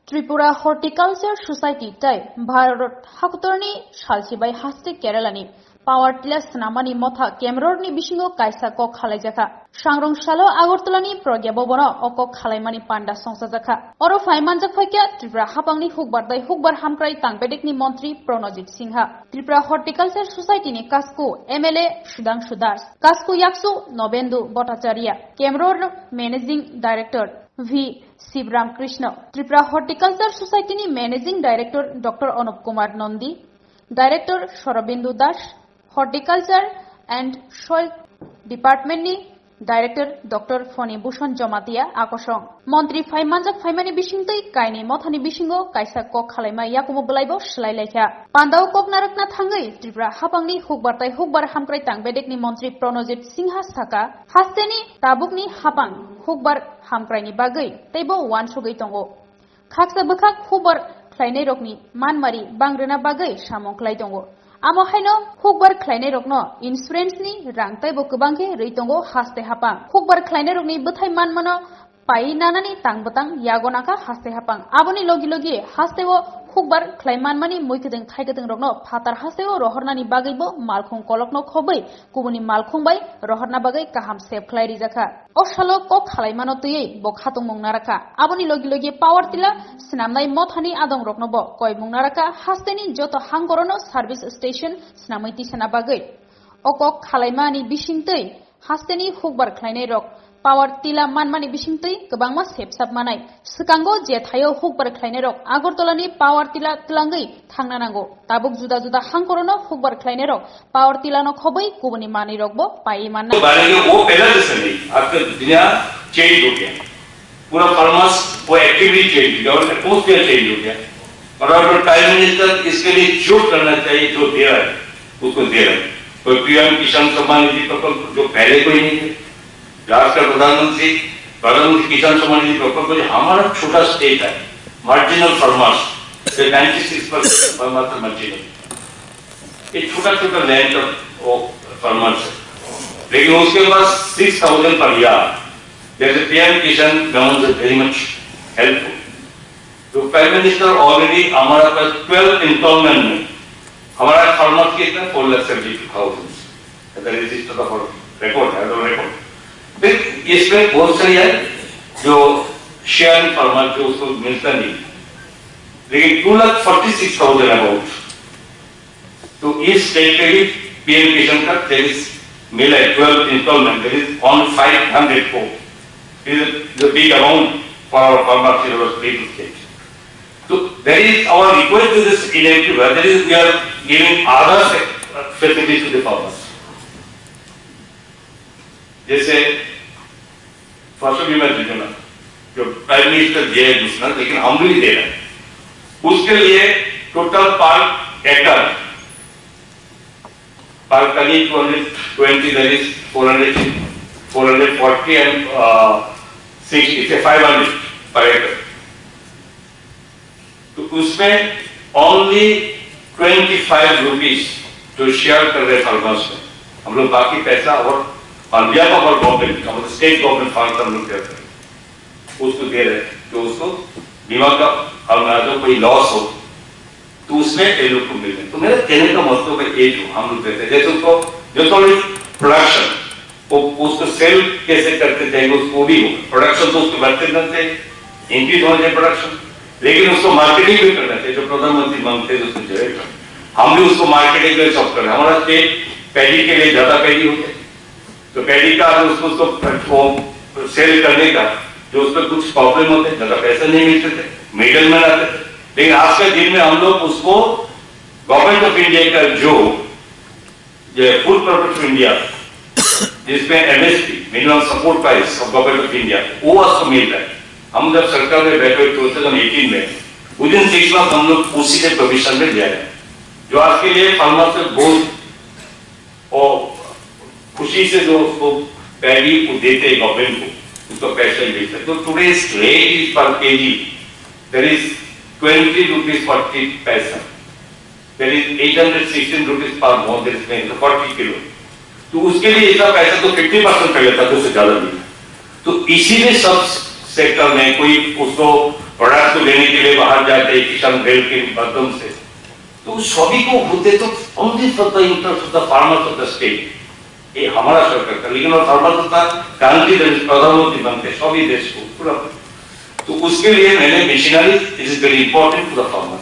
Tripura हर्टिकालचार society ताई Bharat हाकुतरनी सालसिबाई हास्ते केरालानी power टिला स्नामानी मथा केमररनी बिसिंगो कायसा को खालाइजाखा सांग्रं सालो आगरतलानी प्रज्ञा भवन अको खालाइमानी पांडा संसाजाखा अरो फाइमानजाक फाइक्या त्रिपुरा हापांगनी हुकबारदाई हुकबार हामक्राइ तांगबेदेकनी मंत्री प्रणजित सिंहा त्रिपुरा हर्टिकालचार सोसाइटीनी कास्कु एमएलए सुदांशु दास कास्कु याक्सु नवेन्दु भट्टाचार्य केमरर managing director V. Shivaram Krishna Tripura horticulture सोसाइटीनी managing director doctor Anup Kumar Nandi director Sharbindu Das horticulture and soil डिपार्टमेंटनी डायरेक्टर डॉक्टर फनी भूषण जमातिया आकर्षण मंत्री फाइमानजाक फाइमानी बिसिंगतै कायनि मथानि बिसिंगो कायसा क खालाइमा याकुमो बलाइबो सलाइलाइखा पान्दाव ककनारकना थांगै त्रिपुरा हापांगनि हुकबारताय हुकबार हामक्राइ तांगबेदेकनि मंत्री प्रणजित सिंहा साका हास्तेनि ताबुकनि हापां हुकबार हामक्राइनि बागै तैबो वानसुगै दंगो खाकसा बखाक हुकबार ख्लाइनाइरकनि मानमारि बांग्रोना बागै सामंख्लाइ दंगो आमहायनो हुकबार ख्लाइनाइरकनो इन्सुरेन्सनि रांताइबो गोबांखे रैतंगो हास्ते हापां हुकबार ख्लाइनाइरकनि बोथाय मानमानो पाइ नानानि तांबतां यागनाका हास्ते हापां आबोनि लगी लगी हास्तेवो हुकबार ख्लाइमानमानि मुइखदों थाइगदों रकनो फातार हास्तेवो रहरनानि बागैबो मालखुं कलकनो खबै गुबुननि मालखुंबाय रहरना बागै काहाम सेब ख्लाइरि जाखा असालो क खालाइमानो तुयै बखातुं मुंनाराखा आबोनि लगी लगी पावर टिला स्नामनाय मथानि आदं रकनोबो कय मुंनाराखा हास्तेनि जतो हांगरनो सर्विस स्टेशन स्नामै तिसाना बागै अकक खालाइमानि बिसिंतै हास्तेनि हुकबार ख्लाइनाइरक पावर टिला मानमानि बिसिंतै गोबांमा सेबसाब मानाय सिकांगो जेथायो हुकबार ख्लाइनाइरक आगरतलानि पावर टिला तिलांगै थांना नांगौ ताबुक जुदा जुदा हांकरनो हुकबार ख्लाइनाइरक पावर टिलानो खबै गुबुननि मानिरकबो पाइ मानना वो पहला जैसा नहीं आपका दुनिया चेंज हो गया पूरा फॉर्मेट वो एक्टिविटी चेंज हो गया और एटमॉस्फेयर चेंज हो गया और अब प्राइम मिनिस्टर इसके लिए जो करना चाहिए जो दे रहा है उसको दे रहा है कोई पीएम किसान सम्मान निधि प्रकल्प जो पहले कोई नहीं थे राष्ट्र प्रधानमंत्री किसान सम्मान निधि प्रकल्प जो हमारा छोटा स्टेट है मार्जिनल फार्मर्स 96% मात्र मार्जिनल ये छोटा छोटा लैंड ऑफ फार्मर्स है लेकिन उसके पास 6,000 पर ईयर जैसे पीएम किसान government is very much helpful तो प्राइम मिनिस्टर ऑलरेडी हमारा पास 12 इंस्टॉलमेंट में हमारा फार्मर्स के इतना 4,72,000 रजिस्टर का रिकॉर्ड है रिकॉर्ड फिर इसमें बहुत सारी है जो शेयर फार्मर जो उसको मिलता नहीं लेकिन 2,46,000 अबाउट तो इस स्टेट पे भी पीएम किसान का मिला है 12 instalment there is on 504 is the big amount for our farmers in our state. So there is our request to this initiative that is we are giving other facilities to the farmers. जैसे फसल बीमा योजना जो prime minister दिया है दूसरा लेकिन हम भी दे रहे हैं उसके लिए टोटल पर एकड़ per kali 220 that is 440 and 60 say 500 per acre तो उसमें only 25 rupees जो शेयर कर रहे फार्मर्स में हम लोग बाकी पैसा और बिहाफ ऑफ गवर्नमेंट मतलब स्टेट गवर्नमेंट फंड हम लोग देते हैं उसको दे रहे तो उसको बीमा का जो कोई लॉस हो तो उसमें ये लोग को मिल रहे तो मेरा कहने का मतलब है ये जो हम लोग देते हैं जैसे उसको जो तो प्रोडक्शन वो उसको सेल कैसे करते जाएंगे उसको भी हो प्रोडक्शन तो उसको बढ़ते रहते इंक्रीज होना चाहिए प्रोडक्शन लेकिन उसको मार्केटिंग भी करना चाहिए जो प्रधानमंत्री मांगते हैं उसको जो हम भी उसको मार्केटिंग के सब कर रहे हैं हमारा स्टेट पैडी के लिए ज्यादा पैडी होते हैं तो पैडी का उसको सेल करने का जो उस पर कुछ प्रॉब्लम होते हैं ज्यादा पैसा नहीं मिलते थे मिडल मैन आते थे लेकिन आज के दिन में हम लोग उसको गवर्नमेंट ऑफ इंडिया का जो फूड प्रोडक्ट ऑफ इंडिया जिसमें MSP minimum support price of government of India वो उसको मिल रहा है हम जब सरकार में बैठे 2018 में विदिन 6 months हम लोग उसी के प्रोविजन में दिया है जो आज के लिए फार्मर से बहुत और खुशी से जो उसको पैडी को देते हैं गवर्नमेंट को उसको पैसा ही देते तो टुडेस रेट इज पर KG there is 20 rupees 40 paisa. There is 816 rupees per month. There is 40 kilo. तो उसके लिए इसका पैसा तो 50% पहले था तो उससे ज्यादा नहीं तो इसीलिए सब सेक्टर में, कोई उसको प्रोडक्ट को लेने के लिए बाहर जाते हैं किसान रेल के माध्यम से, तो सभी को होते तो only for the interest of the farmers of the state, ये हमारा सरकार का, लेकिन फार्मर्स होता गांधी प्रधानमंत्री बनते सभी देश को पूरा, तो उसके लिए मैंने machinery, this is very important to the farmer.